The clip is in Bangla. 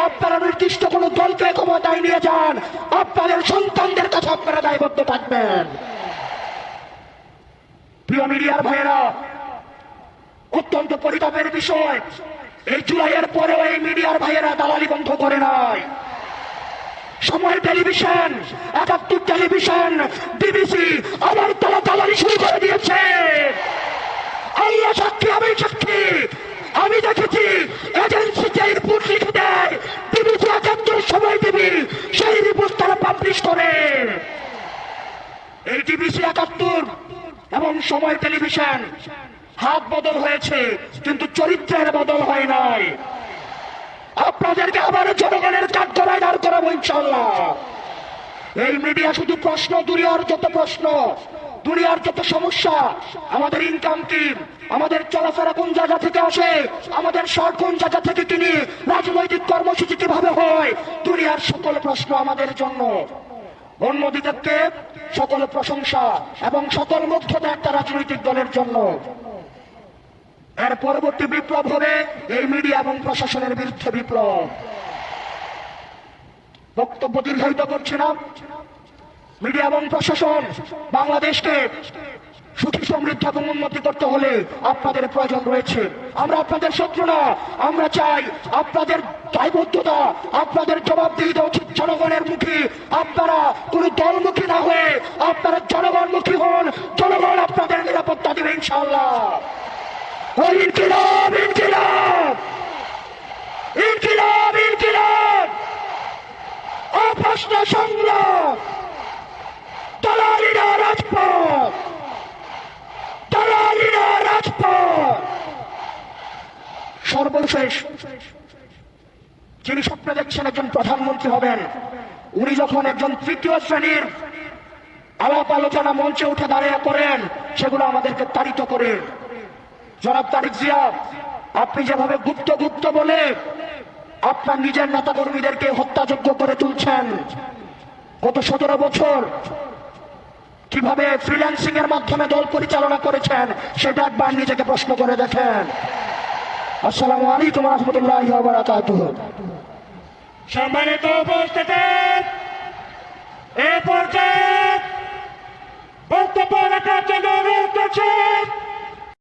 আপনারা নির্দিষ্ট কোনো দলকে ক্ষমতায় নিয়ে যান, আপনাদের সন্তানদের কাছে আপনারা দায়বদ্ধ থাকবেন। প্রিয় মিডিয়ার ভাইয়েরা, অত্যন্ত পরিতাপের বিষয়, এই জুলাইয়ের পরেও এই মিডিয়ার ভাইয়েরা দালালি বন্ধ করে নাই। সময় টেলিভিশন, ৭১ টেলিভিশন, বিবিসি আবার তারা দালালি শুরু করে দিয়েছে। আল্লাহ সাক্ষী, আমি সাক্ষী, আমি দেখেছি এজেন্সি যে রিপোর্ট লিখে দেয়, বিবিসি ৭১ সময় টিভি সেই রিপোর্ট তারা পাবলিশ করে। এই বিবিসি ৭১ এবং সময় টেলিভিশন হাত বদল হয়েছে, কিন্তু চরিত্রের বদল হয় নাই। আপনাদেরকে আবার জনগণের কাঠগড়ায় দাঁড় করাবো ইনশাআল্লাহ। এই মিডিয়া শুধু প্রশ্ন, দুনিয়ার যত প্রশ্ন, দুনিয়ার যত সমস্যা, আমাদের ইনকাম কি, আমাদের চলাফেরা কোন জায়গা থেকে আসে, আমাদের সর কোন জায়গা থেকে কিনি, রাজনৈতিক কর্মসূচি কিভাবে হয়, দুনিয়ার সকল প্রশ্ন আমাদের জন্য। অন্যদিকে সকল প্রশংসা এবং সকল মুগ্ধতা একটা রাজনৈতিক দলের জন্য। এর পরবর্তী বিপ্লব হবে এই মিডিয়া এবং প্রশাসনের বিরুদ্ধে বিপ্লব। বক্তব্য দীর্ঘায়িত করছে না। মিডিয়া এবং প্রশাসন বাংলাদেশকে সুখী, সমৃদ্ধ এবং উন্নতি করতে হলে আপনাদের প্রয়োজন রয়েছে। আমরা আপনাদের শত্রু না, আমরা চাই আপনাদের দায়বদ্ধতা, আপনাদের জবাবদিহিতা উচিত জনগণের মুখী। আপনারা কোন দলমুখী না হয়ে আপনারা জনগণমুখী হন, জনগণ আপনাদের নিরাপত্তা দেবে ইনশাআল্লাহ। ইনকিলাব, ইনকিলাব, ইনকিলাব, ইনকিলাব, অপ্রশ্ন সংগ্রাম, দালালিরা রাজপথ, দালালিরা রাজপথ। সর্বশেষ যিনি স্বপ্নে দেখছেন একজন প্রধানমন্ত্রী হবেন, উনি যখন একজন তৃতীয় শ্রেণীর আলাপ আলোচনা মঞ্চে উঠে দাঁড়িয়ে করেন, সেগুলো আমাদেরকে তাড়িত করে। জনাব তারেক জিয়া, আপনি যেভাবে গুপ্ত গুপ্ত বলে আপনার নিজের নেতা কর্মীদেরকে হত্যাযোগ্য করে তুলছেন, গত ১৭ বছর কিভাবে ফ্রিল্যান্সিং এর মাধ্যমে দল পরিচালনা করেছেন, সেটা একবার নিজেকে প্রশ্ন করে দেখেন। আসসালামু আলাইকুম ওয়া রাহমাতুল্লাহি ওয়া বারাকাতুহু। সম্মানিত উপস্থিতি, এ পর্যায়ে বক্তব্য রাখার জন্য অনুরোধ করছি